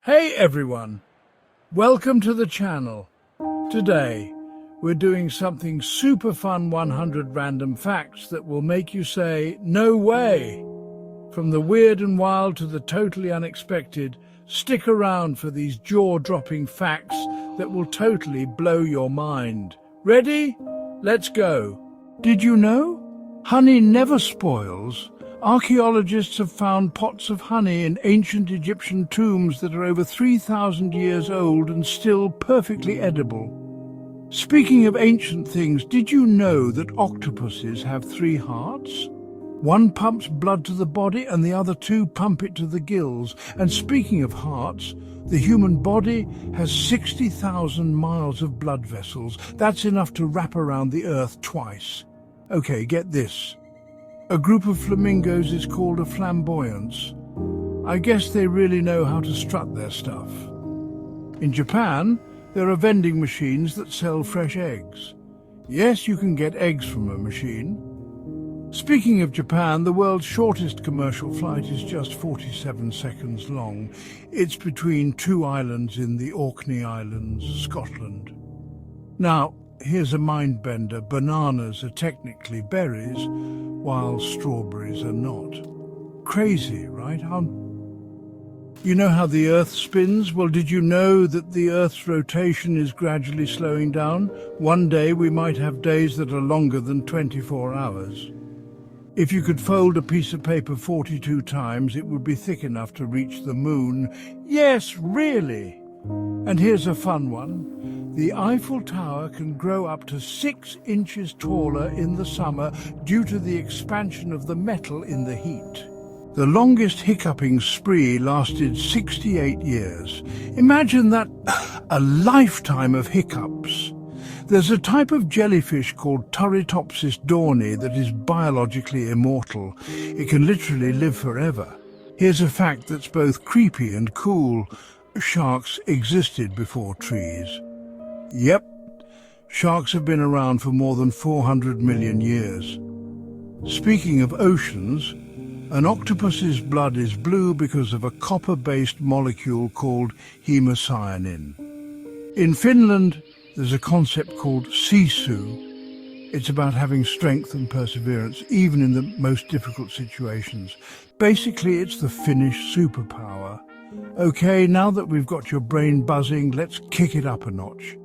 Hey everyone, welcome to the channel. Today, we're doing something super fun 100 random facts that will make you say, no way! From the weird and wild to the totally unexpected, stick around for these jaw-dropping facts that will totally blow your mind. Ready? Let's go. Did you know? Honey never spoils. Archaeologists have found pots of honey in ancient Egyptian tombs that are over 3,000 years old and still perfectly edible. Speaking of ancient things, did you know that octopuses have 3 hearts? One pumps blood to the body and the other 2 pump it to the gills. And speaking of hearts, the human body has 60,000 miles of blood vessels. That's enough to wrap around the earth twice. Okay, get this. A group of flamingos is called a flamboyance. I guess they really know how to strut their stuff. In Japan, there are vending machines that sell fresh eggs. Yes, you can get eggs from a machine. Speaking of Japan, the world's shortest commercial flight is just 47 seconds long. It's between 2 islands in the Orkney Islands, Scotland. Now, here's a mind-bender. Bananas are technically berries, while strawberries are not. Crazy, right? You know how the Earth spins? Well, did you know that the Earth's rotation is gradually slowing down? One day we might have days that are longer than 24 hours. If you could fold a piece of paper 42 times, it would be thick enough to reach the moon. Yes, really! And here's a fun one. The Eiffel Tower can grow up to 6 inches taller in the summer due to the expansion of the metal in the heat. The longest hiccuping spree lasted 68 years. Imagine that, a lifetime of hiccups. There's a type of jellyfish called Turritopsis dohrnii that is biologically immortal. It can literally live forever. Here's a fact that's both creepy and cool. Sharks existed before trees. Yep, sharks have been around for more than 400 million years. Speaking of oceans, an octopus's blood is blue because of a copper-based molecule called hemocyanin. In Finland, there's a concept called sisu. It's about having strength and perseverance, even in the most difficult situations. Basically, it's the Finnish superpower. Okay, now that we've got your brain buzzing, let's kick it up a notch.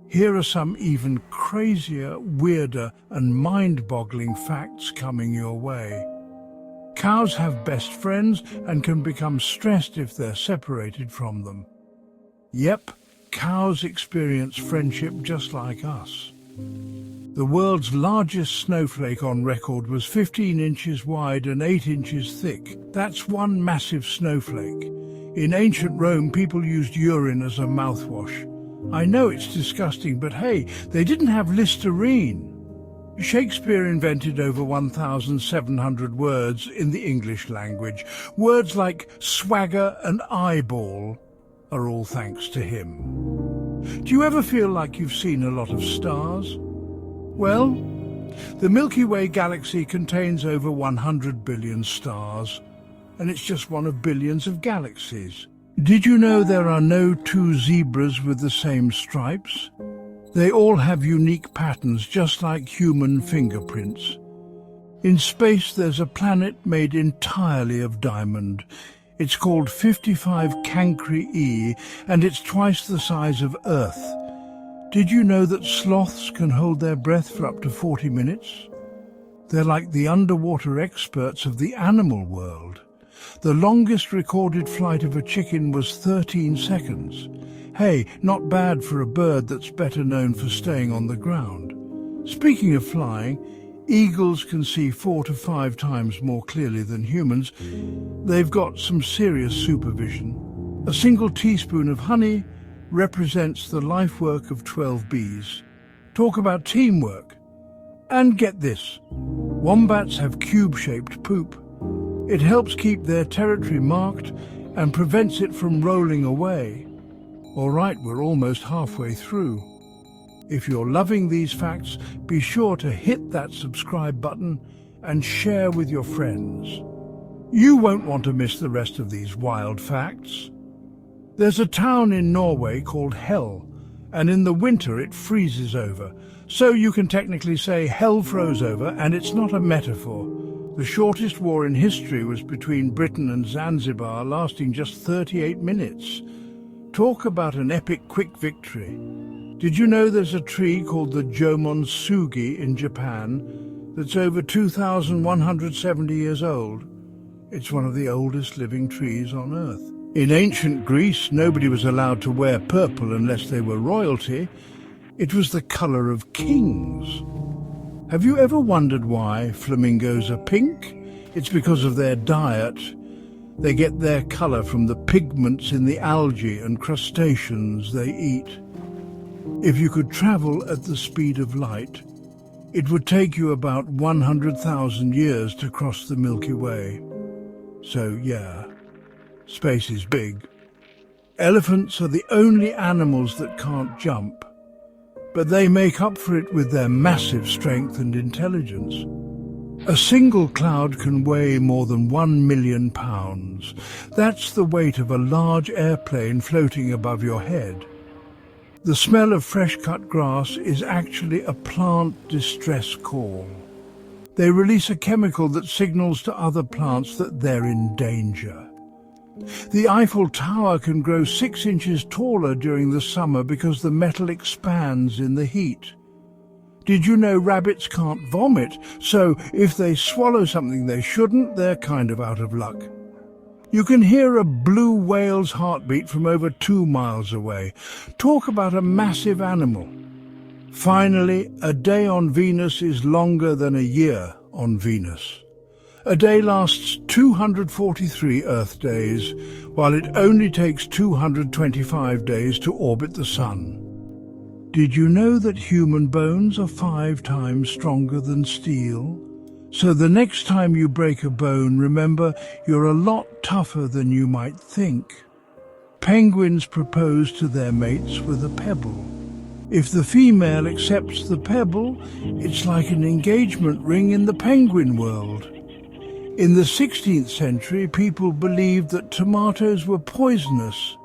Here are some even crazier, weirder, and mind-boggling facts coming your way. Cows have best friends and can become stressed if they're separated from them. Yep, cows experience friendship just like us. The world's largest snowflake on record was 15 inches wide and 8 inches thick. That's one massive snowflake. In ancient Rome, people used urine as a mouthwash. I know it's disgusting, but hey, they didn't have Listerine. Shakespeare invented over 1,700 words in the English language. Words like swagger and eyeball are all thanks to him. Do you ever feel like you've seen a lot of stars? Well, the Milky Way galaxy contains over 100 billion stars, and it's just one of billions of galaxies. Did you know there are no 2 zebras with the same stripes? They all have unique patterns, just like human fingerprints. In space, there's a planet made entirely of diamond. It's called 55 Cancri E, and it's twice the size of Earth. Did you know that sloths can hold their breath for up to 40 minutes? They're like the underwater experts of the animal world. The longest recorded flight of a chicken was 13 seconds. Hey, not bad for a bird that's better known for staying on the ground. Speaking of flying, eagles can see 4 to 5 times more clearly than humans. They've got some serious supervision. A single teaspoon of honey represents the life work of 12 bees. Talk about teamwork. And get this, wombats have cube-shaped poop. It helps keep their territory marked and prevents it from rolling away. All right, we're almost halfway through. If you're loving these facts, be sure to hit that subscribe button and share with your friends. You won't want to miss the rest of these wild facts. There's a town in Norway called Hell, and in the winter it freezes over. So you can technically say hell froze over, and it's not a metaphor. The shortest war in history was between Britain and Zanzibar, lasting just 38 minutes. Talk about an epic quick victory. Did you know there's a tree called the Jomonsugi in Japan that's over 2,170 years old? It's one of the oldest living trees on Earth. In ancient Greece, nobody was allowed to wear purple unless they were royalty. It was the colour of kings. Have you ever wondered why flamingos are pink? It's because of their diet. They get their colour from the pigments in the algae and crustaceans they eat. If you could travel at the speed of light, it would take you about 100,000 years to cross the Milky Way. So yeah, space is big. Elephants are the only animals that can't jump, but they make up for it with their massive strength and intelligence. A single cloud can weigh more than 1 million pounds. That's the weight of a large airplane floating above your head. The smell of fresh-cut grass is actually a plant distress call. They release a chemical that signals to other plants that they're in danger. The Eiffel Tower can grow 6 inches taller during the summer because the metal expands in the heat. Did you know rabbits can't vomit, so if they swallow something they shouldn't, they're kind of out of luck? You can hear a blue whale's heartbeat from over 2 miles away. Talk about a massive animal. Finally, a day on Venus is longer than a year on Venus. A day lasts 243 Earth days, while it only takes 225 days to orbit the Sun. Did you know that human bones are 5 times stronger than steel? So the next time you break a bone, remember you're a lot tougher than you might think. Penguins propose to their mates with a pebble. If the female accepts the pebble, it's like an engagement ring in the penguin world. In the 16th century, people believed that tomatoes were poisonous.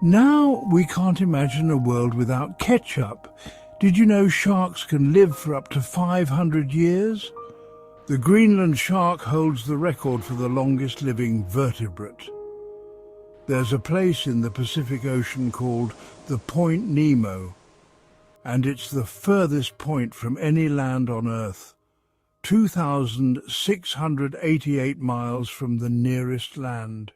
Now we can't imagine a world without ketchup. Did you know sharks can live for up to 500 years? The Greenland shark holds the record for the longest living vertebrate. There's a place in the Pacific Ocean called the Point Nemo, and it's the furthest point from any land on Earth, 2,688 miles from the nearest land.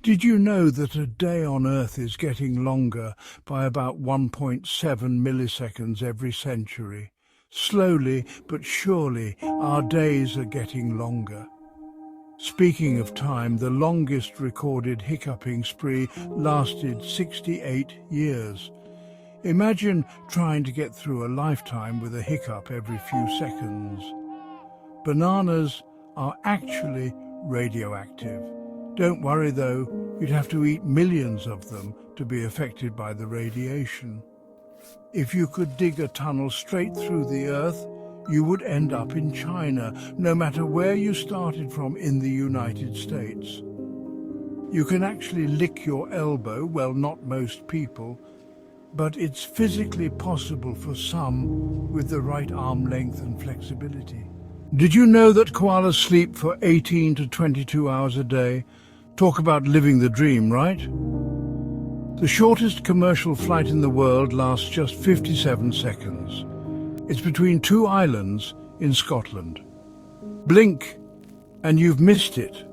Did you know that a day on Earth is getting longer by about 1.7 milliseconds every century? Slowly but surely, our days are getting longer. Speaking of time, the longest recorded hiccuping spree lasted 68 years. Imagine trying to get through a lifetime with a hiccup every few seconds. Bananas are actually radioactive. Don't worry though, you'd have to eat millions of them to be affected by the radiation. If you could dig a tunnel straight through the Earth, you would end up in China, no matter where you started from in the United States. You can actually lick your elbow, well, not most people, but it's physically possible for some with the right arm length and flexibility. Did you know that koalas sleep for 18 to 22 hours a day? Talk about living the dream, right? The shortest commercial flight in the world lasts just 57 seconds. It's between 2 islands in Scotland. Blink, and you've missed it.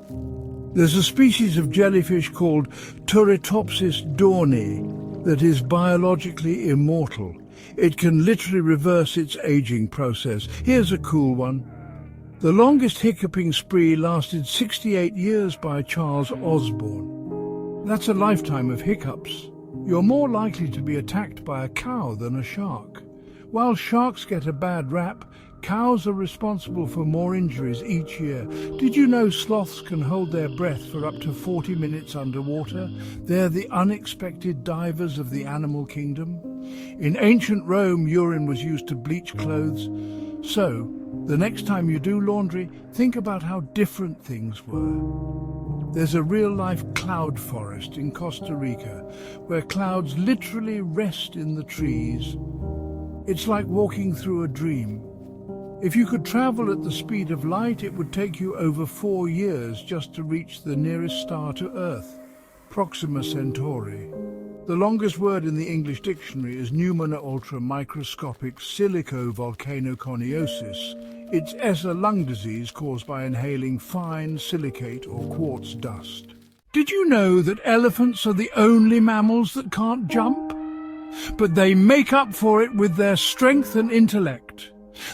There's a species of jellyfish called Turritopsis dohrnii that is biologically immortal. It can literally reverse its aging process. Here's a cool one. The longest hiccuping spree lasted 68 years by Charles Osborne. That's a lifetime of hiccups. You're more likely to be attacked by a cow than a shark. While sharks get a bad rap, cows are responsible for more injuries each year. Did you know sloths can hold their breath for up to 40 minutes underwater? They're the unexpected divers of the animal kingdom. In ancient Rome, urine was used to bleach clothes. So, the next time you do laundry, think about how different things were. There's a real-life cloud forest in Costa Rica where clouds literally rest in the trees. It's like walking through a dream. If you could travel at the speed of light, it would take you over 4 years just to reach the nearest star to Earth, Proxima Centauri. The longest word in the English dictionary is pneumona ultra microscopic silicovolcanoconiosis. It's a lung disease caused by inhaling fine silicate or quartz dust. Did you know that elephants are the only mammals that can't jump? But they make up for it with their strength and intellect.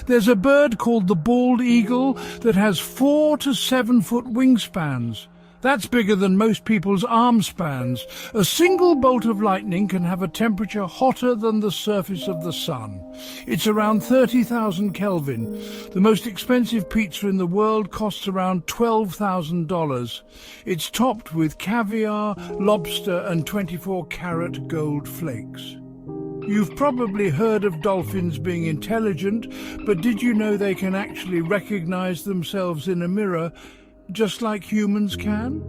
There's a bird called the bald eagle that has 4 to 7 foot wingspans. That's bigger than most people's arm spans. A single bolt of lightning can have a temperature hotter than the surface of the sun. It's around 30,000 Kelvin. The most expensive pizza in the world costs around $12,000. It's topped with caviar, lobster and 24-karat gold flakes. You've probably heard of dolphins being intelligent, but did you know they can actually recognize themselves in a mirror just like humans can?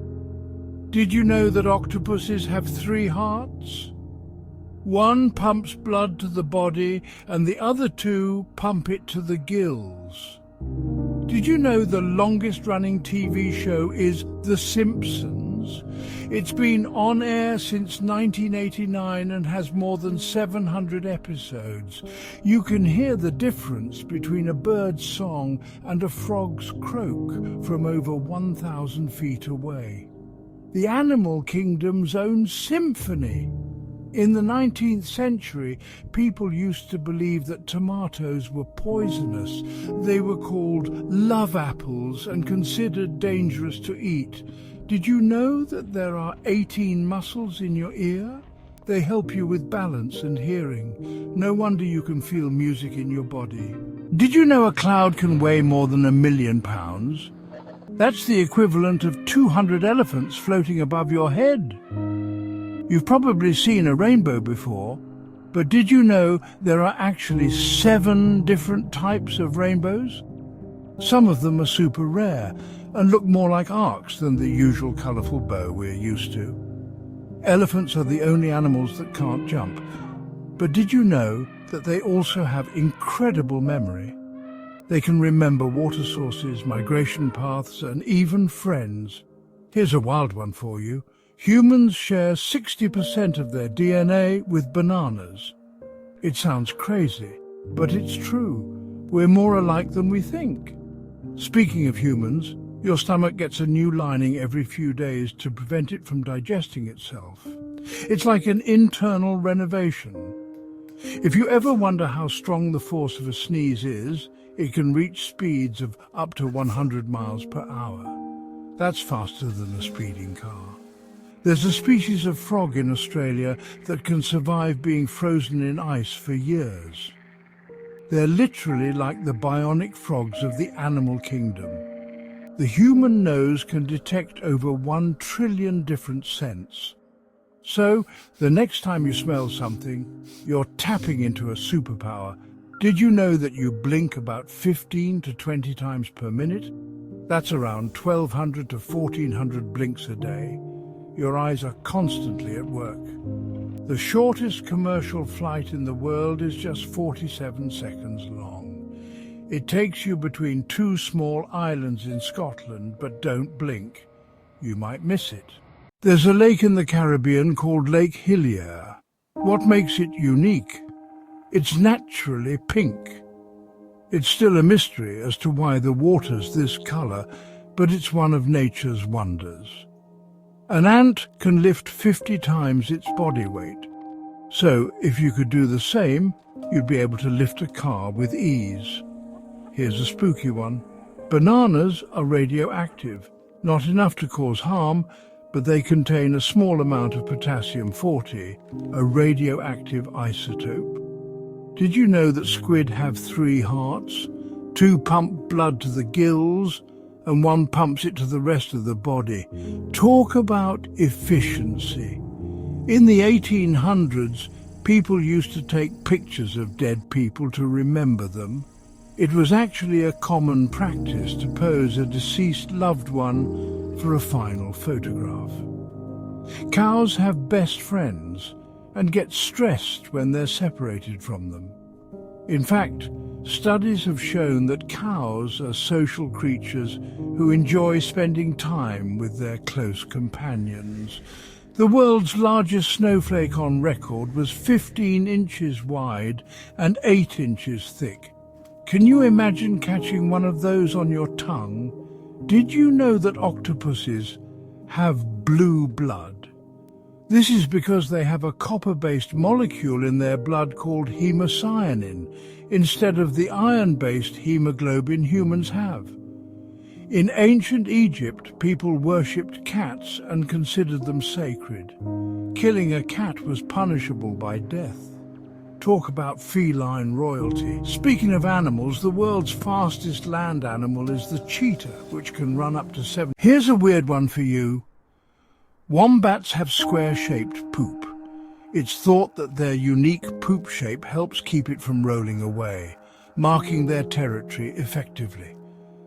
Did you know that octopuses have 3 hearts? One pumps blood to the body and the other 2 pump it to the gills. Did you know the longest-running TV show is The Simpsons? It's been on air since 1989 and has more than 700 episodes. You can hear the difference between a bird's song and a frog's croak from over 1,000 feet away. The animal kingdom's own symphony. In the 19th century, people used to believe that tomatoes were poisonous. They were called love apples and considered dangerous to eat. Did you know that there are 18 muscles in your ear? They help you with balance and hearing. No wonder you can feel music in your body. Did you know a cloud can weigh more than 1,000,000 pounds? That's the equivalent of 200 elephants floating above your head. You've probably seen a rainbow before, but did you know there are actually 7 different types of rainbows? Some of them are super rare and look more like arcs than the usual colourful bow we're used to. Elephants are the only animals that can't jump, but did you know that they also have incredible memory? They can remember water sources, migration paths, and even friends. Here's a wild one for you. Humans share 60% of their DNA with bananas. It sounds crazy, but it's true. We're more alike than we think. Speaking of humans, your stomach gets a new lining every few days to prevent it from digesting itself. It's like an internal renovation. If you ever wonder how strong the force of a sneeze is, it can reach speeds of up to 100 miles per hour. That's faster than a speeding car. There's a species of frog in Australia that can survive being frozen in ice for years. They're literally like the bionic frogs of the animal kingdom. The human nose can detect over 1 trillion different scents. So, the next time you smell something, you're tapping into a superpower. Did you know that you blink about 15 to 20 times per minute? That's around 1,200 to 1,400 blinks a day. Your eyes are constantly at work. The shortest commercial flight in the world is just 47 seconds long. It takes you between 2 small islands in Scotland, but don't blink. You might miss it. There's a lake in the Caribbean called Lake Hillier. What makes it unique? It's naturally pink. It's still a mystery as to why the water's this color, but it's one of nature's wonders. An ant can lift 50 times its body weight. So, if you could do the same, you'd be able to lift a car with ease. Here's a spooky one. Bananas are radioactive. Not enough to cause harm, but they contain a small amount of potassium-40, a radioactive isotope. Did you know that squid have 3 hearts? 2 pump blood to the gills, and 1 pumps it to the rest of the body. Talk about efficiency. In the 1800s, people used to take pictures of dead people to remember them. It was actually a common practice to pose a deceased loved one for a final photograph. Cows have best friends and get stressed when they're separated from them. In fact, studies have shown that cows are social creatures who enjoy spending time with their close companions. The world's largest snowflake on record was 15 inches wide and 8 inches thick. Can you imagine catching one of those on your tongue? Did you know that octopuses have blue blood? This is because they have a copper-based molecule in their blood called hemocyanin, instead of the iron-based hemoglobin humans have. In ancient Egypt, people worshipped cats and considered them sacred. Killing a cat was punishable by death. Talk about feline royalty. Speaking of animals, the world's fastest land animal is the cheetah, which can run up to 7. Here's a weird one for you. Wombats have square-shaped poop. It's thought that their unique poop shape helps keep it from rolling away, marking their territory effectively.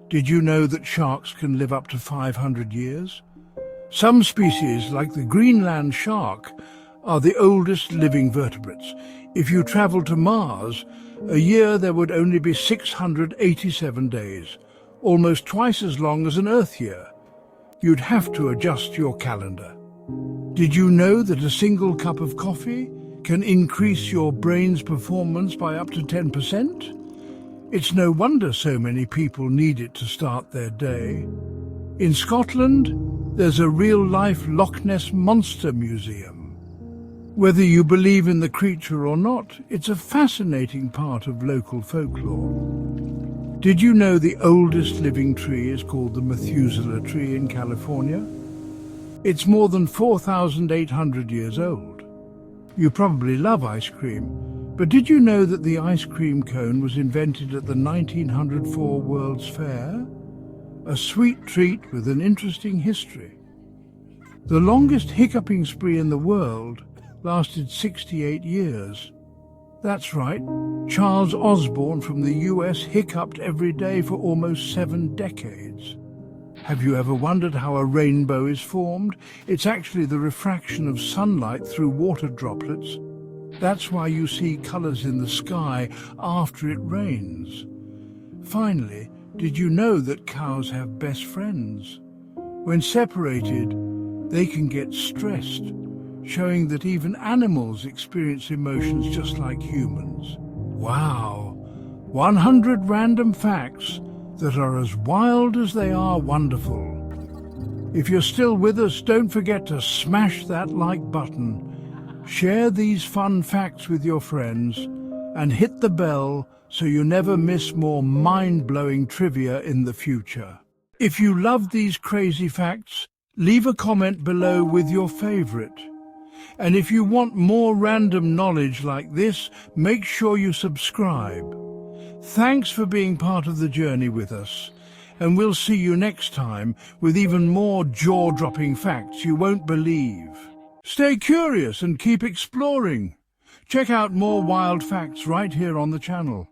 Did you know that sharks can live up to 500 years? Some species, like the Greenland shark, are the oldest living vertebrates. If you travel to Mars, a year there would only be 687 days, almost twice as long as an Earth year. You'd have to adjust your calendar. Did you know that a single cup of coffee can increase your brain's performance by up to 10%? It's no wonder so many people need it to start their day. In Scotland, there's a real-life Loch Ness Monster Museum. Whether you believe in the creature or not, it's a fascinating part of local folklore. Did you know the oldest living tree is called the Methuselah tree in California? It's more than 4,800 years old. You probably love ice cream, but did you know that the ice cream cone was invented at the 1904 World's Fair? A sweet treat with an interesting history. The longest hiccuping spree in the world lasted 68 years. That's right, Charles Osborne from the US hiccuped every day for almost 7 decades. Have you ever wondered how a rainbow is formed? It's actually the refraction of sunlight through water droplets. That's why you see colors in the sky after it rains. Finally, did you know that cows have best friends? When separated, they can get stressed, showing that even animals experience emotions just like humans. Wow! 100 random facts that are as wild as they are wonderful. If you're still with us, don't forget to smash that like button, share these fun facts with your friends, and hit the bell so you never miss more mind-blowing trivia in the future. If you love these crazy facts, leave a comment below with your favorite. And if you want more random knowledge like this, make sure you subscribe. Thanks for being part of the journey with us, and we'll see you next time with even more jaw-dropping facts you won't believe. Stay curious and keep exploring. Check out more wild facts right here on the channel.